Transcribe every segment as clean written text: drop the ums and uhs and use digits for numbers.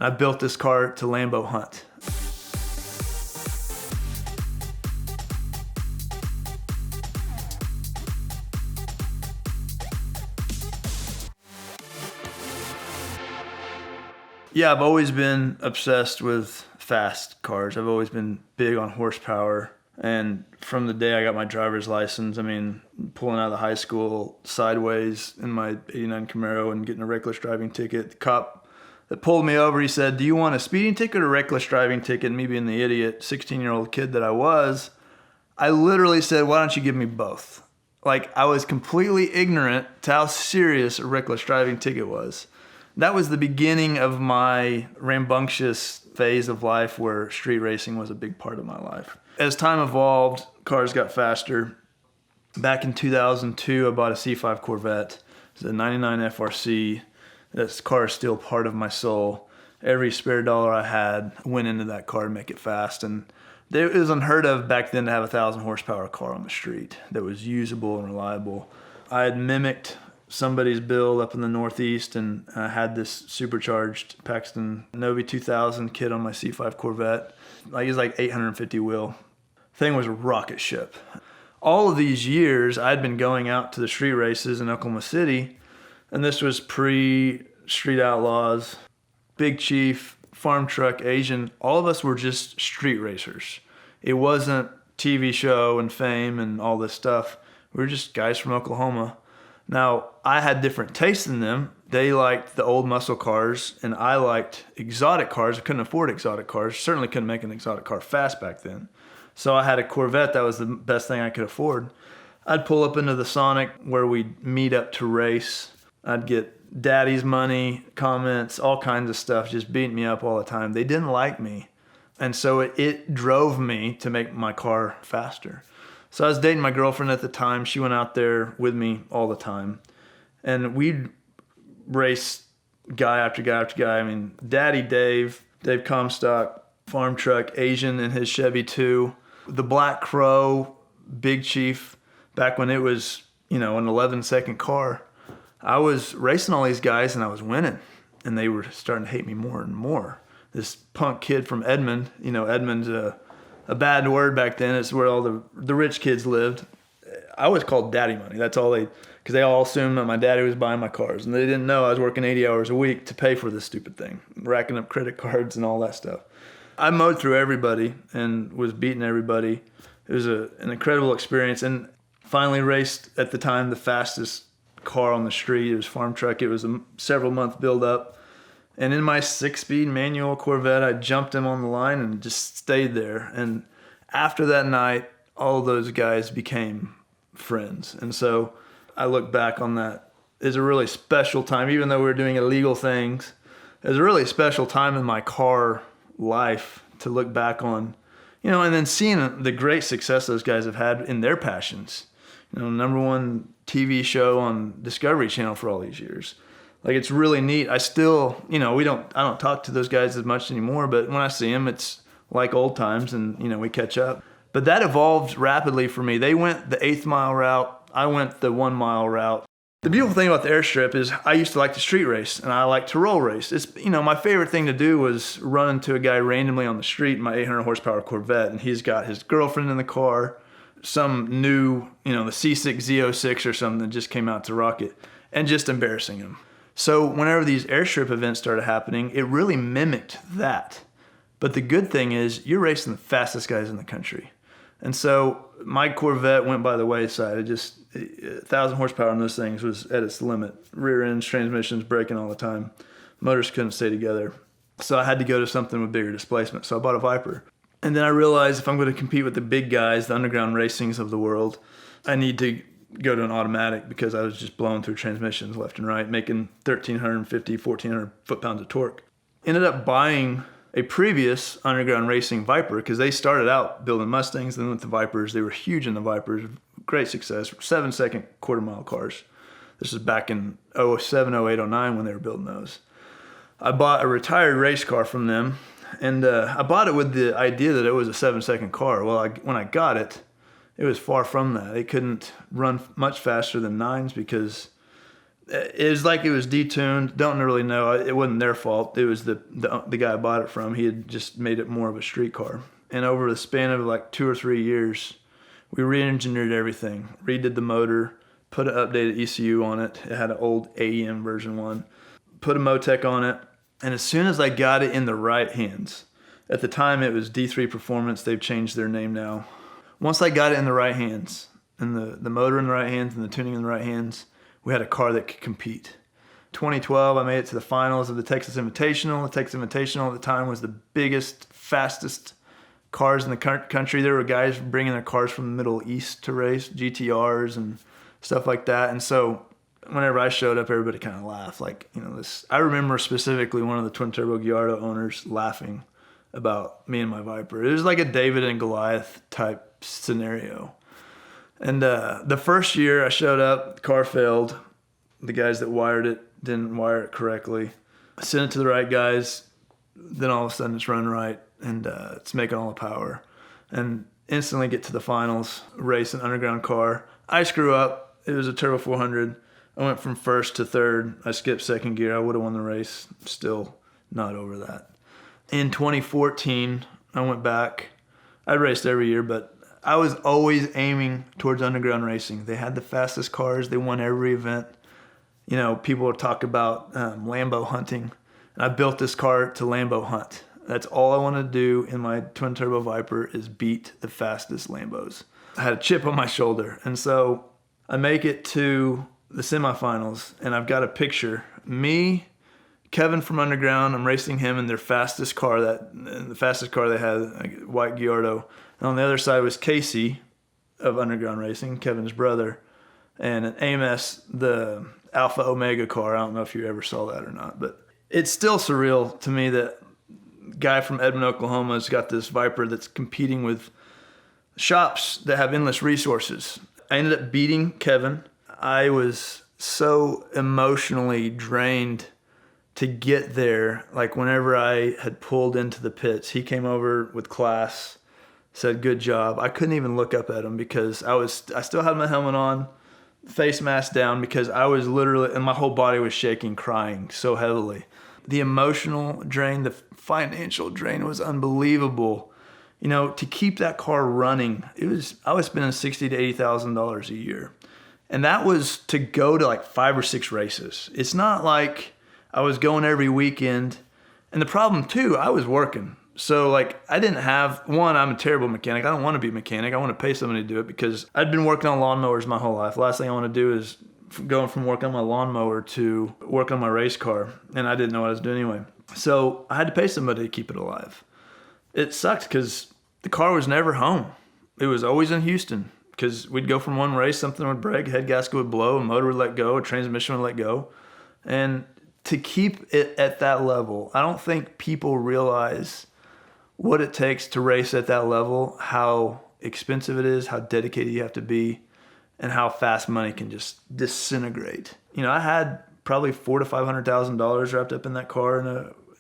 I built this car to Lambo hunt. Yeah, I've always been obsessed with fast cars. I've always been big on horsepower. And from the day I got my driver's license, I mean, pulling out of the high school sideways in my '89 Camaro and getting a reckless driving ticket, the cop that pulled me over, he said, "Do you want a speeding ticket or a reckless driving ticket?" And me being the idiot 16-year-old kid that I was, I literally said, "Why don't you give me both?" Like, I was completely ignorant to how serious a reckless driving ticket was. That was the beginning of my rambunctious phase of life where street racing was a big part of my life. As time evolved, cars got faster. Back in 2002, I bought a C5 Corvette. It's a 99 FRC. This car is still part of my soul. Every spare dollar I had went into that car to make it fast. And it was unheard of back then to have a 1,000 horsepower car on the street that was usable and reliable. I had mimicked somebody's build up in the Northeast, and I had this supercharged Paxton Novi 2000 kit on my C5 Corvette. Like, it was like 850 wheel. Thing was a rocket ship. All of these years, I'd been going out to the street races in Oklahoma City, and this was pre-Street Outlaws, Big Chief, Farm Truck, Asian. All of us were just street racers. It wasn't TV show and fame and all this stuff. We were just guys from Oklahoma. Now, I had different tastes than them. They liked the old muscle cars, and I liked exotic cars. I couldn't afford exotic cars. Certainly couldn't make an exotic car fast back then. So I had a Corvette. That was the best thing I could afford. I'd pull up into the Sonic where we'd meet up to race. I'd get daddy's money, comments, all kinds of stuff, just beating me up all the time. They didn't like me. And so it drove me to make my car faster. So I was dating my girlfriend at the time. She went out there with me all the time. And we'd race guy after guy after guy. I mean, Daddy Dave Comstock, Farm Truck, Asian in his Chevy 2, the Black Crow, Big Chief, back when it was, an 11-second car. I was racing all these guys and I was winning. And they were starting to hate me more and more. This punk kid from Edmond, Edmond's a bad word back then. It's where all the rich kids lived. I was called Daddy Money. That's all because they all assumed that my daddy was buying my cars. And they didn't know I was working 80 hours a week to pay for this stupid thing, racking up credit cards and all that stuff. I mowed through everybody and was beating everybody. It was an incredible experience, and finally raced at the time the fastest car on the street. It was Farm Truck. It was a several month build up. And in my 6-speed manual Corvette, I jumped him on the line and just stayed there. And after that night, all those guys became friends. And so I look back on that as a really special time, even though we were doing illegal things. It was a really special time in my car life to look back on, and then seeing the great success those guys have had in their passions. #1 TV show on Discovery Channel for all these years. Like, it's really neat. I still, I don't talk to those guys as much anymore, but when I see them, it's like old times, and, we catch up. But that evolved rapidly for me. They went the 8th mile route. I went the 1 mile route. The beautiful thing about the airstrip is I used to like to street race, and I like to roll race. It's, my favorite thing to do was run into a guy randomly on the street in my 800 horsepower Corvette, and he's got his girlfriend in the car, some new, the C6 Z06 or something that just came out to rock it, and just embarrassing him. So whenever these airstrip events started happening, it really mimicked that. But the good thing is you're racing the fastest guys in the country. And so my Corvette went by the wayside. It just, 1,000 horsepower on those things was at its limit. Rear ends, transmissions breaking all the time. Motors couldn't stay together. So I had to go to something with bigger displacement. So I bought a Viper. And then I realized if I'm going to compete with the big guys, the underground racings of the world, I need to go to an automatic, because I was just blowing through transmissions left and right, making 1,350, 1,400 foot-pounds of torque. Ended up buying a previous underground racing Viper, because they started out building Mustangs, then went to Vipers. They were huge in the Vipers, great success, 7-second quarter-mile cars. This is back in 07, 08, 09 when they were building those. I bought a retired race car from them, and I bought it with the idea that it was a 7-second car. Well, when I got it, it was far from that. It couldn't run much faster than 9s because It was like it was detuned. Don't really know. It wasn't their fault. It was the guy I bought it from. He had just made it more of a street car. And over the span of like 2 or 3 years, we re-engineered everything, redid the motor, put an updated ECU on it. It had an old AEM version 1. Put a Motec on it. And as soon as I got it in the right hands, at the time it was D3 Performance. They've changed their name now. Once I got it in the right hands, and the motor in the right hands and the tuning in the right hands, we had a car that could compete. 2012, I made it to the finals of the Texas Invitational. The Texas Invitational at the time was the biggest, fastest cars in the country. There were guys bringing their cars from the Middle East to race, GTRs and stuff like that. And so whenever I showed up, everybody kind of laughed. Like, this. I remember specifically one of the twin turbo Gallardo owners laughing about me and my Viper. It was like a David and Goliath type scenario. And the first year I showed up, the car failed. The guys that wired it didn't wire it correctly. I sent it to the right guys. Then all of a sudden it's run right, and it's making all the power. And instantly get to the finals, race an underground car. I screw up. It was a Turbo 400. I went from first to third. I skipped second gear. I would have won the race. Still not over that. In 2014, I went back. I raced every year, but I was always aiming towards underground racing. They had the fastest cars. They won every event. People would talk about Lambo hunting. And I built this car to Lambo hunt. That's all I want to do in my twin turbo Viper is beat the fastest Lambos. I had a chip on my shoulder. And so I make it to the semifinals, and I've got a picture. Me, Kevin from Underground, I'm racing him in their fastest car, the fastest car they had, a white Gallardo. And on the other side was Casey of Underground Racing, Kevin's brother, and an AMS, the Alpha Omega car. I don't know if you ever saw that or not, but it's still surreal to me that a guy from Edmond, Oklahoma has got this Viper that's competing with shops that have endless resources. I ended up beating Kevin. I was so emotionally drained to get there. Like whenever I had pulled into the pits, he came over with class, said, "Good job." I couldn't even look up at him because I still had my helmet on, face mask down, because I was literally, and my whole body was shaking, crying so heavily. The emotional drain, the financial drain was unbelievable. To keep that car running, I was spending $60,000 to $80,000 a year. And that was to go to like 5 or 6 races. It's not like I was going every weekend. And the problem too, I was working. So like I didn't have, I'm a terrible mechanic. I don't want to be a mechanic. I want to pay somebody to do it because I'd been working on lawnmowers my whole life. Last thing I want to do is going from working on my lawnmower to work on my race car. And I didn't know what I was doing anyway. So I had to pay somebody to keep it alive. It sucked because the car was never home. It was always in Houston because we'd go from one race, something would break, head gasket would blow, a motor would let go, a transmission would let go. And to keep it at that level, I don't think people realize what it takes to race at that level, how expensive it is, how dedicated you have to be, and how fast money can just disintegrate. I had probably $400,000 to $500,000 wrapped up in that car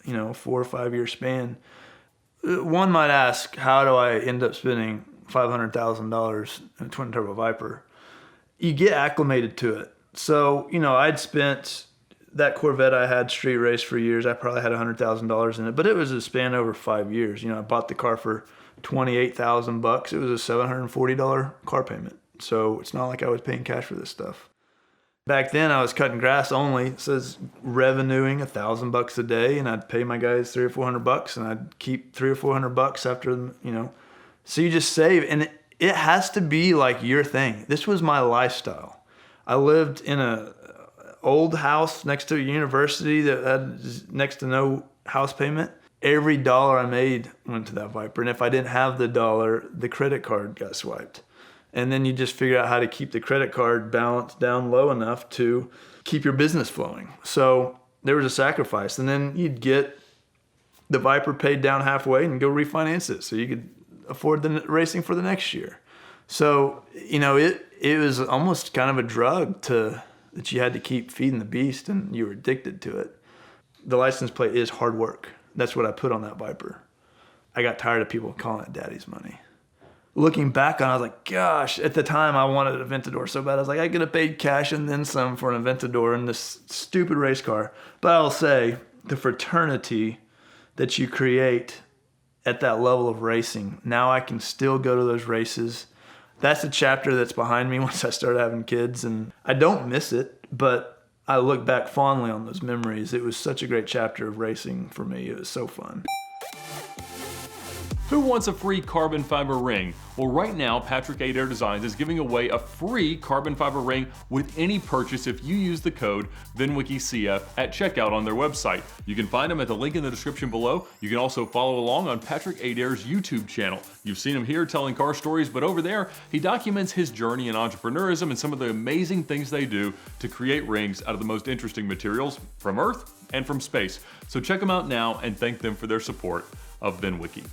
in a 4 or 5 year span. One might ask, how do I end up spending $500,000 in a twin turbo Viper? You get acclimated to it. So, I'd spent that Corvette I had street race for years. I probably had $100,000 in it, but it was a span over 5 years. I bought the car for $28,000. It was a $740 car payment. So it's not like I was paying cash for this stuff. Back then I was cutting grass only. It says revenuing $1,000 a day, and I'd pay my guys $300 or $400, and I'd keep $300 or $400 after, So you just save, and it has to be like your thing. This was my lifestyle. I lived in a old house next to a university that had next to no house payment. Every dollar I made went to that Viper, and if I didn't have the dollar, the credit card got swiped. And then you just figure out how to keep the credit card balance down low enough to keep your business flowing. So there was a sacrifice. And then you'd get the Viper paid down halfway and go refinance it so you could afford the racing for the next year. So, it was almost kind of a drug that you had to keep feeding the beast, and you were addicted to it. The license plate is hard work. That's what I put on that Viper. I got tired of people calling it daddy's money. looking back on it, I was like, gosh, at the time I wanted an Aventador so bad. I was like, I could have paid cash and then some for an Aventador in this stupid race car. But I'll say the fraternity that you create at that level of racing, now I can still go to those races. That's a chapter that's behind me once I started having kids, and I don't miss it, but I look back fondly on those memories. It was such a great chapter of racing for me. It was so fun. Who wants a free carbon fiber ring? Well, right now, Patrick Adair Designs is giving away a free carbon fiber ring with any purchase if you use the code VINwikicF at checkout on their website. You can find them at the link in the description below. You can also follow along on Patrick Adair's YouTube channel. You've seen him here telling car stories, but over there, he documents his journey in entrepreneurism and some of the amazing things they do to create rings out of the most interesting materials from Earth and from space. So check them out now and thank them for their support of VINwiki.